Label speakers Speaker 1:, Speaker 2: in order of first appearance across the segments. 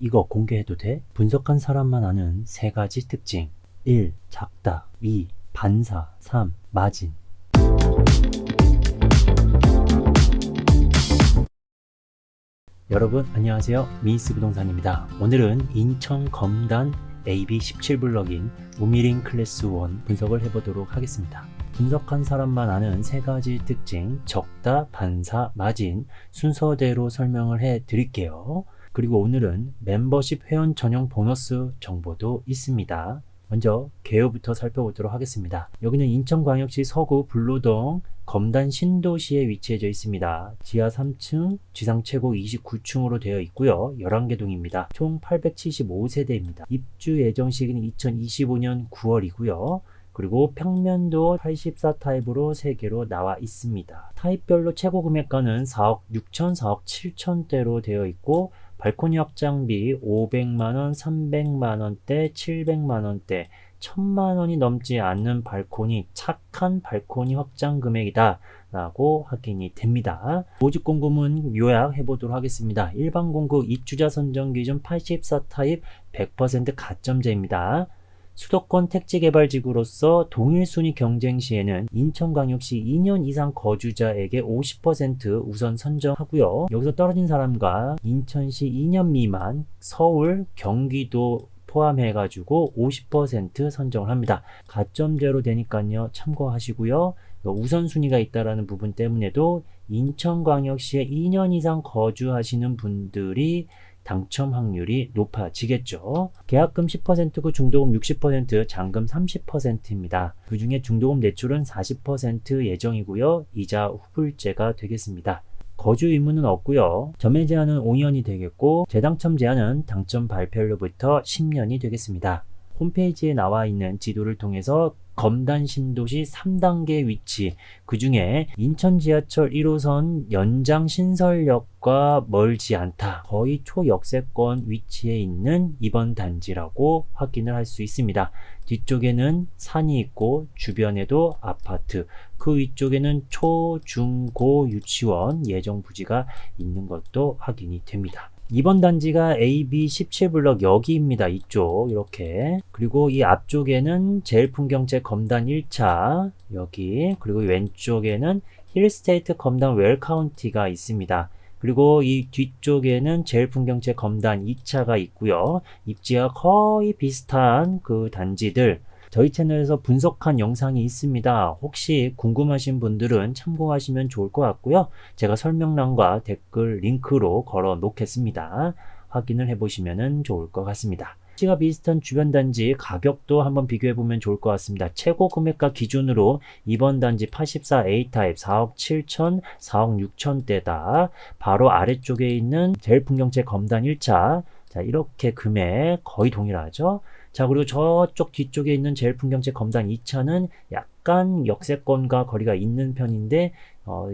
Speaker 1: 이거 공개해도 돼? 분석한 사람만 아는 세 가지 특징. 1. 작다. 2. 반사. 3. 마진. 여러분 안녕하세요. 미니스 부동산입니다. 오늘은 인천 검단 AB17블럭인 우미린 클래스 1 분석을 해보도록 하겠습니다. 분석한 사람만 아는 세 가지 특징, 적다, 반사, 마진 순서대로 설명을 해 드릴게요. 그리고 오늘은 멤버십 회원 전용 보너스 정보도 있습니다. 먼저 개요부터 살펴보도록 하겠습니다. 여기는 인천광역시 서구 불로동 검단 신도시에 위치해져 있습니다. 지하 3층, 지상 최고 29층으로 되어 있고요. 11개 동입니다. 총 875세대입니다. 입주 예정 시기는 2025년 9월이고요. 그리고 평면도 84 타입으로 3개로 나와 있습니다. 타입별로 최고 금액가는 4억 6천, 4억 7천대로 되어 있고 발코니 확장비 500만원, 300만원대, 700만원대, 1000만원이 넘지 않는 발코니, 착한 발코니 확장 금액이다 라고 확인이 됩니다. 모집 공급은 요약해 보도록 하겠습니다. 일반 공급 입주자 선정 기준 84 타입 100% 가점제입니다. 수도권 택지개발지구로서 동일 순위 경쟁 시에는 인천광역시 2년 이상 거주자에게 50% 우선 선정하고요. 여기서 떨어진 사람과 인천시 2년 미만, 서울, 경기도 포함해가지고 50% 선정을 합니다. 가점제로 되니까요. 참고하시고요. 우선순위가 있다라는 부분 때문에도 인천광역시에 2년 이상 거주하시는 분들이 당첨 확률이 높아지겠죠. 계약금 10%고 중도금 60%, 잔금 30%입니다. 그 중에 중도금 대출은 40% 예정이고요. 이자 후불제가 되겠습니다. 거주 의무는 없고요. 점액 제한은 5년이 되겠고 재당첨 제한은 당첨 발표일로부터 10년이 되겠습니다. 홈페이지에 나와 있는 지도를 통해서 검단 신도시 3단계 위치, 그 중에 인천 지하철 1호선 연장 신설역과 멀지 않다. 거의 초역세권 위치에 있는 이번 단지라고 확인을 할 수 있습니다. 뒤쪽에는 산이 있고 주변에도 아파트, 그 위쪽에는 초, 중, 고 유치원 예정 부지가 있는 것도 확인이 됩니다. 이번 단지가 AB17블럭 여기입니다. 이쪽 이렇게. 그리고 이 앞쪽에는 제일풍경채 검단 1차 여기, 그리고 왼쪽에는 힐스테이트 검단 웰카운티가 있습니다. 그리고 이 뒤쪽에는 제일풍경채 검단 2차가 있고요. 입지와 거의 비슷한 그 단지들, 저희 채널에서 분석한 영상이 있습니다. 혹시 궁금하신 분들은 참고하시면 좋을 것 같고요. 제가 설명란과 댓글 링크로 걸어 놓겠습니다. 확인을 해보시면 좋을 것 같습니다. 위치가 비슷한 주변 단지 가격도 한번 비교해 보면 좋을 것 같습니다. 최고 금액가 기준으로 이번 단지 84 A타입 4억 7천, 4억 6천대다. 바로 아래쪽에 있는 제일풍경채 검단 1차, 자 이렇게 금액 거의 동일하죠. 자, 그리고 저쪽 뒤쪽에 있는 제일풍경채 검단 2차는 약간 역세권과 거리가 있는 편인데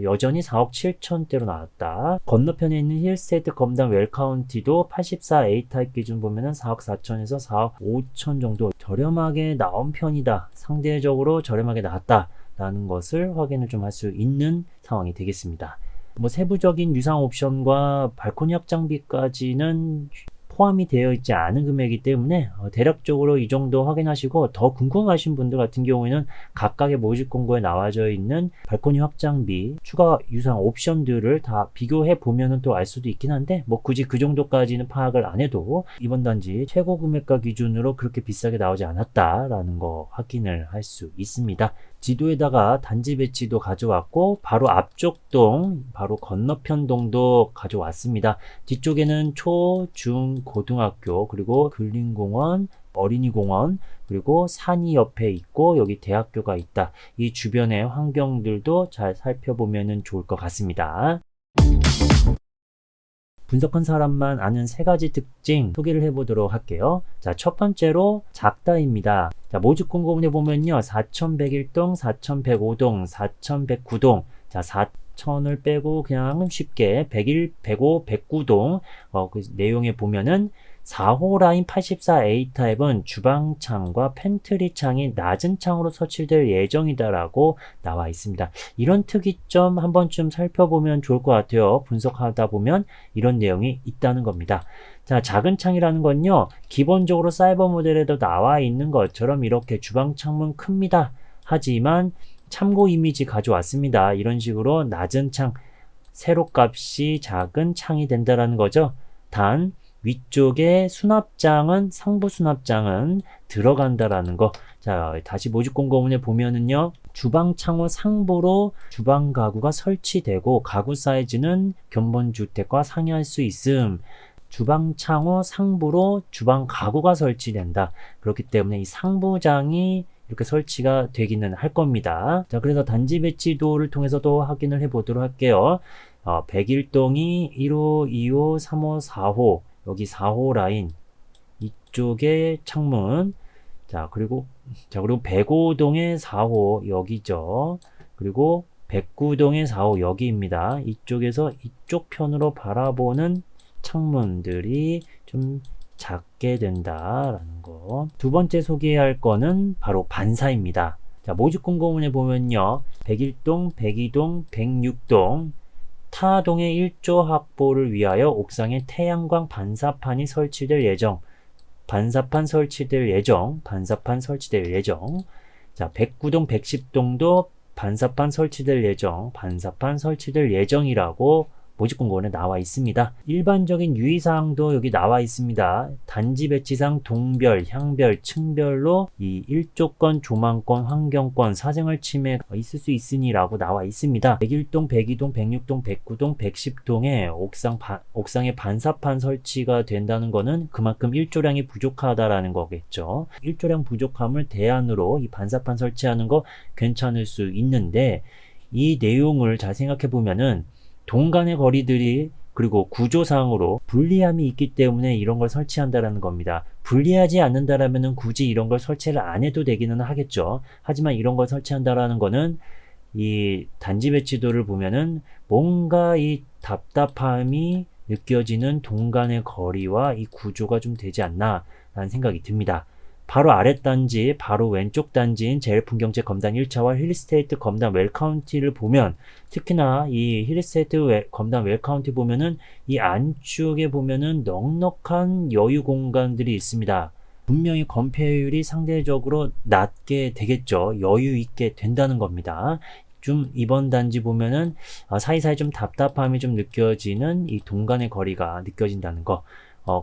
Speaker 1: 여전히 4억 7천대로 나왔다. 건너편에 있는 힐스테이트 검단 웰카운티도 84 A타입 기준 보면은 4억 4천에서 4억 5천 정도 저렴하게 나온 편이다. 상대적으로 저렴하게 나왔다 라는 것을 확인을 좀 할 수 있는 상황이 되겠습니다. 뭐 세부적인 유상 옵션과 발코니 확장비까지는 포함이 되어 있지 않은 금액이기 때문에 대략적으로 이 정도 확인하시고, 더 궁금하신 분들 같은 경우에는 각각의 모집 공고에 나와져 있는 발코니 확장비, 추가 유상 옵션들을 다 비교해 보면 또 알 수도 있긴 한데, 뭐 굳이 그 정도까지는 파악을 안 해도 이번 단지 최고 금액가 기준으로 그렇게 비싸게 나오지 않았다라는 거 확인을 할 수 있습니다. 지도에다가 단지 배치도 가져왔고 바로 앞쪽 동, 바로 건너편 동도 가져왔습니다. 뒤쪽에는 초, 중, 고등학교, 그리고 근린공원, 어린이공원, 그리고 산이 옆에 있고 여기 대학교가 있다. 이 주변의 환경들도 잘 살펴보면 좋을 것 같습니다. 분석한 사람만 아는 세 가지 특징 소개를 해보도록 할게요. 자, 첫 번째로 작다입니다. 자, 모집 공고문에 보면요. 4101동, 4105동, 4109동. 자, 4000을 빼고 그냥 쉽게 101, 105, 109동 그 내용에 보면은 4호 라인 84A 타입은 주방창과 팬트리 창이 낮은 창으로 설치될 예정이다라고 나와 있습니다. 이런 특이점 한 번쯤 살펴보면 좋을 것 같아요. 분석하다 보면 이런 내용이 있다는 겁니다. 자, 작은 창이라는 건요, 기본적으로 사이버 모델에도 나와 있는 것처럼 이렇게 주방 창문 큽니다. 하지만 참고 이미지 가져왔습니다. 이런 식으로 낮은 창, 세로값이 작은 창이 된다라는 거죠. 단 위쪽에 수납장은, 상부 수납장은 들어간다라는 거. 자, 다시 모집 공고문에 보면은요, 주방 창호 상부로 주방 가구가 설치되고 가구 사이즈는 견본주택과 상이할 수 있음. 주방 창호 상부로 주방 가구가 설치된다. 그렇기 때문에 이 상부장이 이렇게 설치가 되기는 할 겁니다. 자, 그래서 단지 배치도를 통해서도 확인을 해 보도록 할게요. 101동이 1호, 2호, 3호, 4호, 여기 4호 라인 이쪽에 창문. 자, 그리고 105동의 4호 여기죠. 그리고 109동의 4호 여기입니다. 이쪽에서 이쪽 편으로 바라보는 창문들이 좀 작게 된다라는 거. 두 번째 소개할 거는 바로 반사입니다. 자, 모집 공고문에 보면요, 101동, 102동, 106동 타 동의 1조 확보를 위하여 옥상에 태양광 반사판이 설치될 예정. 반사판 설치될 예정. 자, 109동, 110동도 반사판 설치될 예정. 반사판 설치될 예정이라고 모집 공고문에 나와 있습니다. 일반적인 유의사항도 여기 나와 있습니다. 단지 배치상 동별, 향별, 층별로 이 1조권, 조망권, 환경권, 사생활 침해 있을 수 있으니 라고 나와 있습니다. 101동, 102동, 106동, 109동, 110동에 옥상에 반사판 설치가 된다는 거는 그만큼 일조량이 부족하다라는 거겠죠. 일조량 부족함을 대안으로 이 반사판 설치하는 거 괜찮을 수 있는데, 이 내용을 잘 생각해 보면은 동간의 거리들이 그리고 구조상으로 불리함이 있기 때문에 이런 걸 설치한다라는 겁니다. 불리하지 않는다라면 굳이 이런 걸 설치를 안 해도 되기는 하겠죠. 하지만 이런 걸 설치한다라는 거는 이 단지 배치도를 보면은 뭔가 이 답답함이 느껴지는 동간의 거리와 이 구조가 좀 되지 않나 라는 생각이 듭니다. 바로 아랫 단지, 바로 왼쪽 단지인 제일풍경채 검단 1차와 힐스테이트 검단 웰카운티를 보면, 특히나 이 힐스테이트 검단 웰카운티 보면은 이 안쪽에 보면은 넉넉한 여유 공간들이 있습니다. 분명히 건폐율이 상대적으로 낮게 되겠죠. 여유 있게 된다는 겁니다. 좀 이번 단지 보면은 사이사이 좀 답답함이 좀 느껴지는 이 동간의 거리가 느껴진다는 거.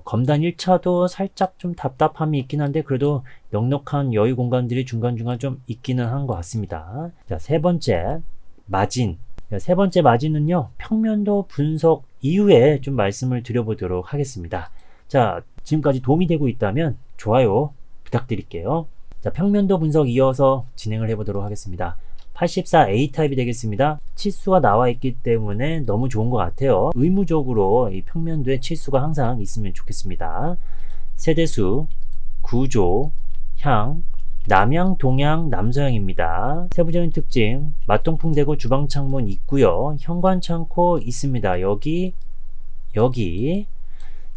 Speaker 1: 검단 1차도 살짝 좀 답답함이 있긴 한데 그래도 넉넉한 여유 공간들이 중간중간 좀 있기는 한 것 같습니다. 자, 세 번째 마진. 세 번째 마진은요, 평면도 분석 이후에 좀 말씀을 드려보도록 하겠습니다. 자, 지금까지 도움이 되고 있다면 좋아요 부탁드릴게요. 자, 평면도 분석 이어서 진행을 해보도록 하겠습니다. 84A 타입이 되겠습니다. 치수가 나와 있기 때문에 너무 좋은 것 같아요. 의무적으로 이 평면도에 치수가 항상 있으면 좋겠습니다. 세대수, 구조, 향, 남향, 동향, 남서향입니다. 세부적인 특징, 맞동풍 대고 주방 창문 있고요. 현관 창고 있습니다. 여기.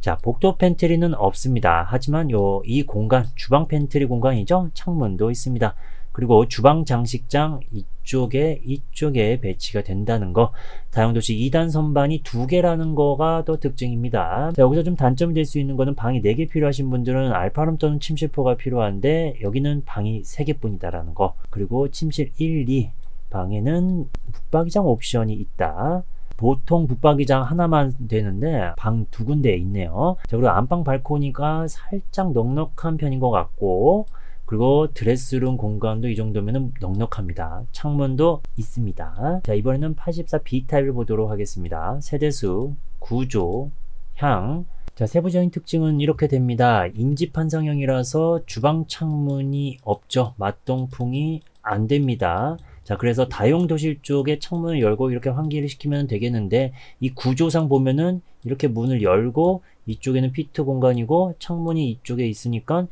Speaker 1: 자, 복도 팬트리는 없습니다. 하지만 이 공간, 주방 팬트리 공간이죠. 창문도 있습니다. 그리고 주방 장식장 이쪽에 배치가 된다는 거. 다용도시 2단 선반이 2개라는 거가 또 특징입니다. 자, 여기서 좀 단점이 될 수 있는 거는 방이 4개 필요하신 분들은 알파룸 또는 침실포가 필요한데 여기는 방이 3개뿐이다라는 거. 그리고 침실 1, 2 방에는 붙박이장 옵션이 있다. 보통 붙박이장 하나만 되는데 방 2군데 있네요. 자, 그리고 안방 발코니가 살짝 넉넉한 편인 것 같고, 그리고 드레스룸 공간도 이 정도면 넉넉합니다. 창문도 있습니다. 자, 이번에는 84B 타입을 보도록 하겠습니다. 세대수, 구조, 향. 자, 세부적인 특징은 이렇게 됩니다. 인지판상형이라서 주방 창문이 없죠. 맞동풍이 안 됩니다. 자, 그래서 다용도실 쪽에 창문을 열고 이렇게 환기를 시키면 되겠는데, 이 구조상 보면은 이렇게 문을 열고 이쪽에는 피트 공간이고 창문이 이쪽에 있으니까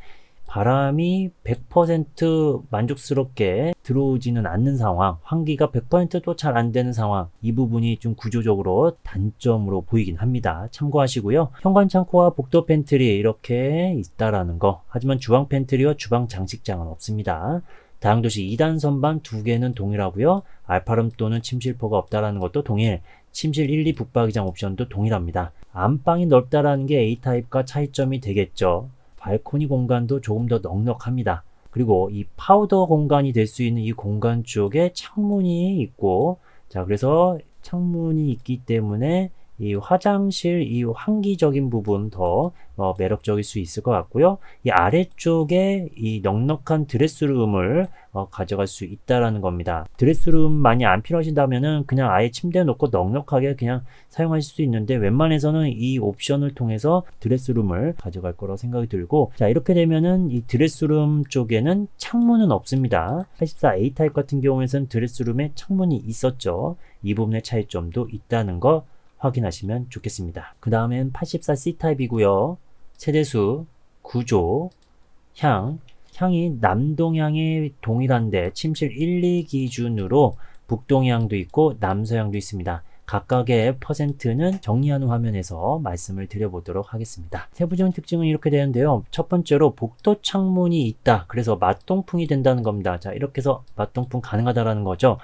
Speaker 1: 바람이 100% 만족스럽게 들어오지는 않는 상황, 환기가 100%도 잘 안 되는 상황, 이 부분이 좀 구조적으로 단점으로 보이긴 합니다. 참고하시고요. 현관 창고와 복도 팬트리 이렇게 있다라는 거. 하지만 주방 팬트리와 주방 장식장은 없습니다. 다용도시 2단 선반 2개는 동일하고요. 알파룸 또는 침실포가 없다라는 것도 동일. 침실 1, 2 북박이장 옵션도 동일합니다. 안방이 넓다라는 게 A타입과 차이점이 되겠죠. 발코니 공간도 조금 더 넉넉합니다. 그리고 이 파우더 공간이 될 수 있는 이 공간 쪽에 창문이 있고, 자, 그래서 창문이 있기 때문에 이 화장실 이 환기적인 부분 더 매력적일 수 있을 것 같고요. 이 아래쪽에 이 넉넉한 드레스룸을 가져갈 수 있다라는 겁니다. 드레스룸 많이 안 필요하신다면은 그냥 아예 침대 놓고 넉넉하게 그냥 사용하실 수 있는데, 웬만해서는 이 옵션을 통해서 드레스룸을 가져갈 거라고 생각이 들고, 자, 이렇게 되면은 이 드레스룸 쪽에는 창문은 없습니다. 84A 타입 같은 경우에는 드레스룸에 창문이 있었죠. 이 부분의 차이점도 있다는 거 확인하시면 좋겠습니다. 그 다음엔 84C 타입이고요. 세대수, 구조, 향이 남동향이 동일한데 침실 1, 2 기준으로 북동향도 있고 남서향도 있습니다. 각각의 퍼센트는 정리하는 화면에서 말씀을 드려보도록 하겠습니다. 세부적인 특징은 이렇게 되는데요. 첫 번째로 복도 창문이 있다. 그래서 맞동풍이 된다는 겁니다. 자, 이렇게 해서 맞동풍 가능하다라는 거죠.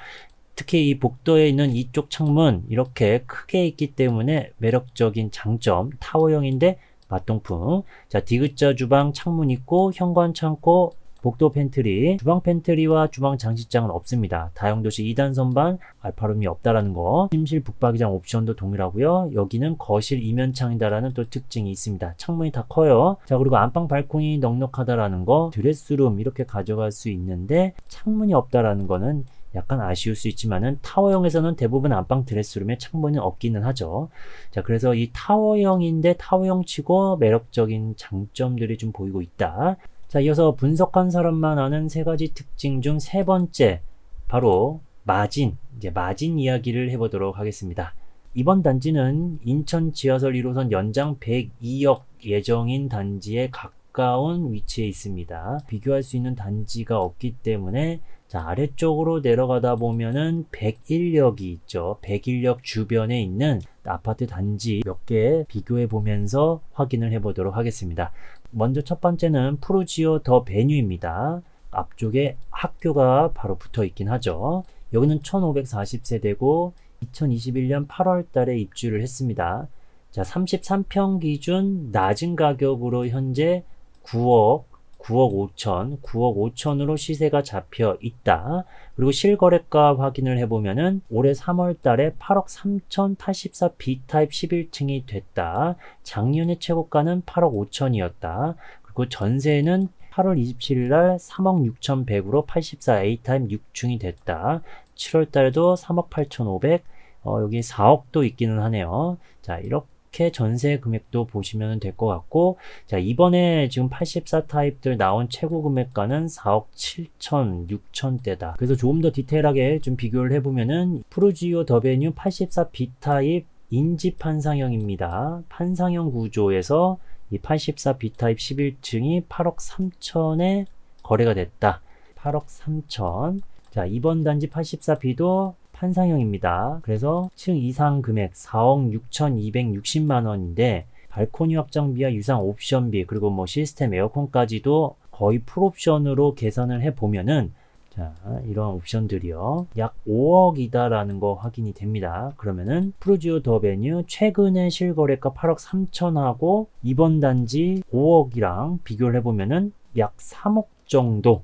Speaker 1: 특히 이 복도에 있는 이쪽 창문 이렇게 크게 있기 때문에 매력적인 장점, 타워형인데 맞동풍. 자, 디귿자 주방 창문 있고 현관 창고, 복도 팬트리, 주방 팬트리와 주방 장식장은 없습니다. 다용도실 2단 선반, 알파룸이 없다라는 거. 침실 북박이장 옵션도 동일하고요. 여기는 거실 이면창이다라는 또 특징이 있습니다. 창문이 다 커요. 자, 그리고 안방 발코니 넉넉하다라는 거. 드레스룸 이렇게 가져갈 수 있는데 창문이 없다라는 거는 약간 아쉬울 수 있지만은 타워형에서는 대부분 안방 드레스룸에 창문이 없기는 하죠. 자, 그래서 이 타워형인데 타워형 치고 매력적인 장점들이 좀 보이고 있다. 자, 이어서 분석한 사람만 아는 세 가지 특징 중 세 번째, 바로 마진, 마진 이야기를 해보도록 하겠습니다. 이번 단지는 인천 지하철 1호선 연장 102역 예정인 단지에 가까운 위치에 있습니다. 비교할 수 있는 단지가 없기 때문에, 자, 아래쪽으로 내려가다 보면은 101역이 있죠. 101역 주변에 있는 아파트 단지 몇 개 비교해 보면서 확인을 해 보도록 하겠습니다. 먼저 첫 번째는 푸르지오 더 베뉴입니다. 앞쪽에 학교가 바로 붙어 있긴 하죠. 여기는 1540세대고 2021년 8월 달에 입주를 했습니다. 자, 33평 기준 낮은 가격으로 현재 9억 5천으로 시세가 잡혀 있다. 그리고 실거래가 확인을 해보면은 올해 3월 달에 8억 3천 84 B타입 11층이 됐다. 작년에 최고가는 8억 5천이었다. 그리고 전세는 8월 27일 날 3억 6,100으로 84 A타입 6층이 됐다. 7월 달에도 3억 8,500, 여기 4억도 있기는 하네요. 자, 이렇게 전세 금액도 보시면 될 것 같고, 자, 이번에 지금 84 타입들 나온 최고 금액가는 4억 7천 6천대다. 그래서 조금 더 디테일하게 좀 비교를 해보면은 푸르지오 더베뉴 84 B타입 인지 판상형입니다. 판상형 구조에서 이 84 B타입 11층이 8억 3천에 거래가 됐다. 8억 3천. 자, 이번 단지 84B도 판상형입니다. 그래서 층 이상 금액 4억 6,260만 원인데 발코니 확장비와 유상 옵션비 그리고 뭐 시스템 에어컨까지도 거의 풀옵션으로 계산을 해보면은, 자, 이런 옵션들이요, 약 5억이다라는 거 확인이 됩니다. 그러면은 푸르지오 더베뉴 최근의 실거래가 8억 3천하고 이번 단지 5억이랑 비교를 해보면은 약 3억 정도,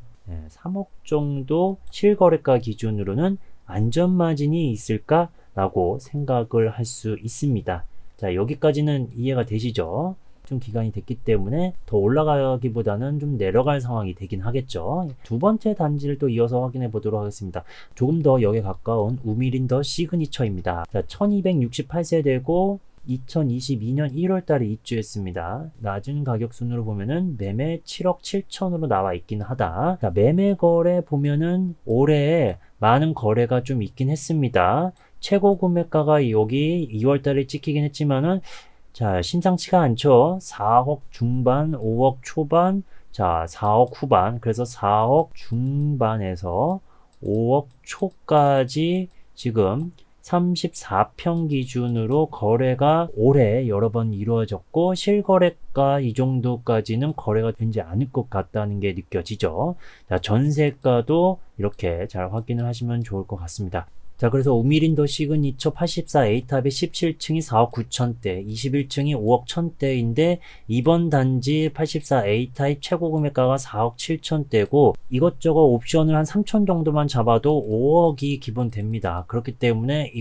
Speaker 1: 3억 정도 실거래가 기준으로는 안전마진이 있을까라고 생각을 할 수 있습니다. 자, 여기까지는 이해가 되시죠? 좀 기간이 됐기 때문에 더 올라가기보다는 좀 내려갈 상황이 되긴 하겠죠. 두 번째 단지를 또 이어서 확인해 보도록 하겠습니다. 조금 더 역에 가까운 우미린 더 시그니처입니다. 자, 1268세대고 2022년 1월 달에 입주했습니다. 낮은 가격 순으로 보면은 매매 7억 7천으로 나와 있긴 하다. 자, 매매 거래 보면은 올해 많은 거래가 좀 있긴 했습니다. 최고 구매가가 여기 2월 달에 찍히긴 했지만은, 자, 심상치가 않죠. 4억 중반, 5억 초반, 자, 4억 후반. 그래서 4억 중반에서 5억 초까지 지금 34평 기준으로 거래가 올해 여러 번 이루어졌고, 실거래가 이 정도까지는 거래가 되지 않을 것 같다는 게 느껴지죠. 자, 전세가도 이렇게 잘 확인을 하시면 좋을 것 같습니다. 자, 그래서 우미린더 시그니처 84A탑의 17층이 4억 9천대, 21층이 5억 1천대인데 이번 단지 84A타입 최고 금액가가 4억 7천대고 이것저것 옵션을 한 3천 정도만 잡아도 5억이 기본 됩니다. 그렇기 때문에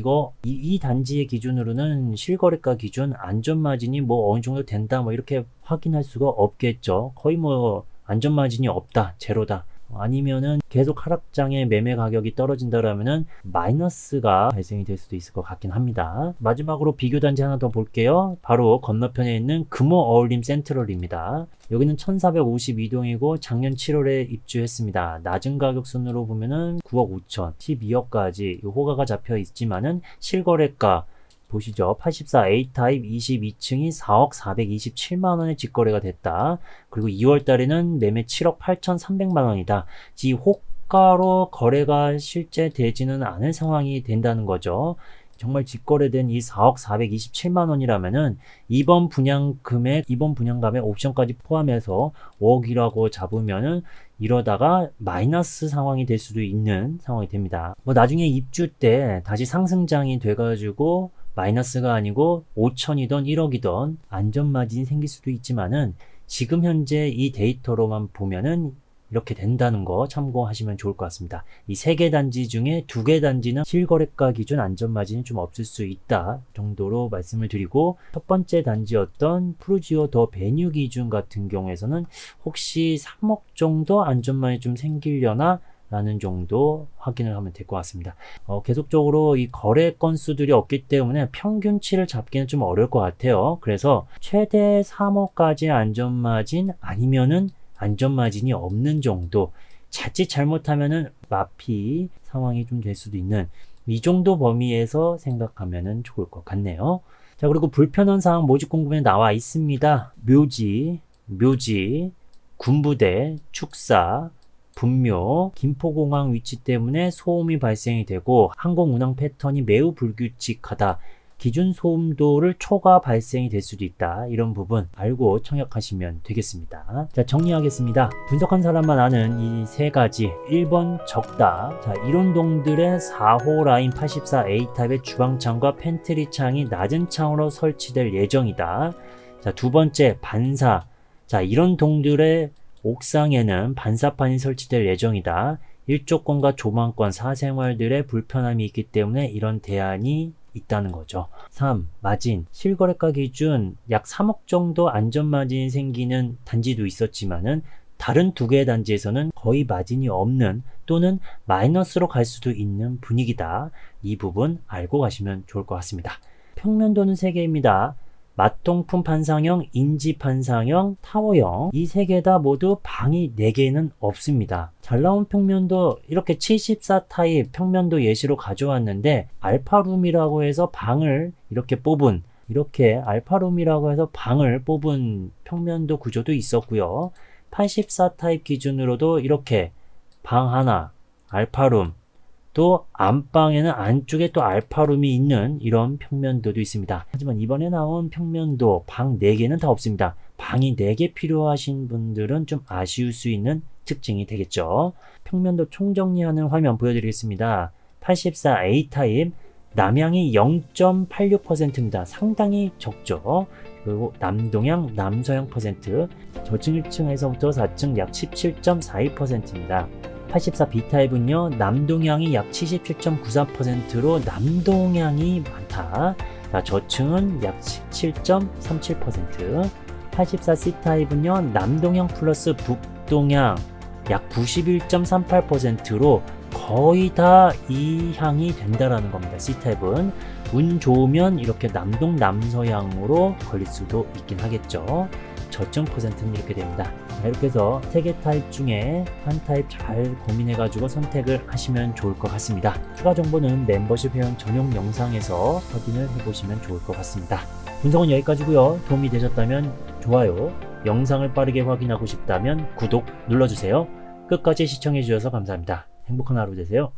Speaker 1: 이 단지의 기준으로는 실거래가 기준 안전마진이 뭐 어느 정도 된다 뭐 이렇게 확인할 수가 없겠죠. 거의 뭐 안전마진이 없다, 제로다. 아니면은 계속 하락장에 매매 가격이 떨어진다라면은 마이너스가 발생이 될 수도 있을 것 같긴 합니다. 마지막으로 비교 단지 하나 더 볼게요. 바로 건너편에 있는 금호 어울림 센트럴입니다. 여기는 1452동이고 작년 7월에 입주했습니다. 낮은 가격 순으로 보면은 9억 5천, 12억까지 호가가 잡혀 있지만은 실거래가 보시죠. 84A 타입 22층이 4억 427만원에 직거래가 됐다. 그리고 2월 달에는 매매 7억 8,300만원이다. 이 호가로 거래가 실제 되지는 않을 상황이 된다는 거죠. 정말 직거래된 이 4억 427만원이라면은 이번 분양감에 옵션까지 포함해서 5억이라고 잡으면은 이러다가 마이너스 상황이 될 수도 있는 상황이 됩니다. 뭐 나중에 입주 때 다시 상승장이 돼가지고 마이너스가 아니고 5천이던 1억이던 안전마진이 생길 수도 있지만은 지금 현재 이 데이터로만 보면은 이렇게 된다는 거 참고하시면 좋을 것 같습니다. 이 3개 단지 중에 2개 단지는 실거래가 기준 안전마진이 좀 없을 수 있다 정도로 말씀을 드리고, 첫 번째 단지였던 푸르지오 더 베뉴 기준 같은 경우에서는 혹시 3억 정도 안전마진이 좀 생기려나 라는 정도 확인을 하면 될 것 같습니다. 계속적으로 이 거래 건수들이 없기 때문에 평균치를 잡기는 좀 어려울 것 같아요. 그래서 최대 3억까지 안전마진 아니면은 안전마진이 없는 정도, 자칫 잘못하면은 마피 상황이 좀 될 수도 있는 이 정도 범위에서 생각하면은 좋을 것 같네요. 자, 그리고 불편한 사항 모집 공고문에 나와 있습니다. 묘지, 군부대, 축사, 분묘, 김포공항 위치 때문에 소음이 발생이 되고 항공 운항 패턴이 매우 불규칙하다. 기준 소음도를 초과 발생이 될 수도 있다. 이런 부분 알고 청약하시면 되겠습니다. 자, 정리하겠습니다. 분석한 사람만 아는 이 3가지. 1번 적다. 자, 이론동들의 4호 라인 84A탑의 주방창과 팬트리 창이 낮은 창으로 설치될 예정이다. 자, 2번째 반사. 자, 이런 동들의 옥상에는 반사판이 설치될 예정이다. 일조권과 조망권, 사생활들의 불편함이 있기 때문에 이런 대안이 있다는 거죠. 3. 마진. 실거래가 기준 약 3억 정도 안전마진이 생기는 단지도 있었지만은 다른 2개의 단지에서는 거의 마진이 없는 또는 마이너스로 갈 수도 있는 분위기다. 이 부분 알고 가시면 좋을 것 같습니다. 평면도는 3개입니다. 마통풍 판상형, 인지 판상형, 타워형, 이 3개 다 모두 방이 4개는 없습니다. 잘 나온 평면도 이렇게 74 타입 평면도 예시로 가져왔는데 알파룸이라고 해서 방을 이렇게 뽑은 평면도 구조도 있었고요. 84 타입 기준으로도 이렇게 방 하나, 알파룸, 또 안방에는 안쪽에 또 알파룸이 있는 이런 평면도도 있습니다. 하지만 이번에 나온 평면도 방 4개는 다 없습니다. 방이 4개 필요하신 분들은 좀 아쉬울 수 있는 특징이 되겠죠. 평면도 총정리하는 화면 보여드리겠습니다. 84A 타입 남향이 0.86%입니다. 상당히 적죠. 그리고 남동향, 남서향 %, 저층 1층에서부터 4층 약 17.42%입니다. 84B 타입은요, 남동향이 약 77.94%로 남동향이 많다. 자, 저층은 약 17.37%. 84C 타입은요, 남동향 플러스 북동향 약 91.38%로 거의 다 이 향이 된다라는 겁니다. C 타입은 운 좋으면 이렇게 남동 남서향으로 걸릴 수도 있긴 하겠죠. 저점 %는 이렇게 됩니다. 자, 이렇게 해서 3개 타입 중에 한 타입 잘 고민해가지고 선택을 하시면 좋을 것 같습니다. 추가 정보는 멤버십 회원 전용 영상에서 확인을 해보시면 좋을 것 같습니다. 분석은 여기까지고요. 도움이 되셨다면 좋아요, 영상을 빠르게 확인하고 싶다면 구독 눌러주세요. 끝까지 시청해주셔서 감사합니다. 행복한 하루 되세요.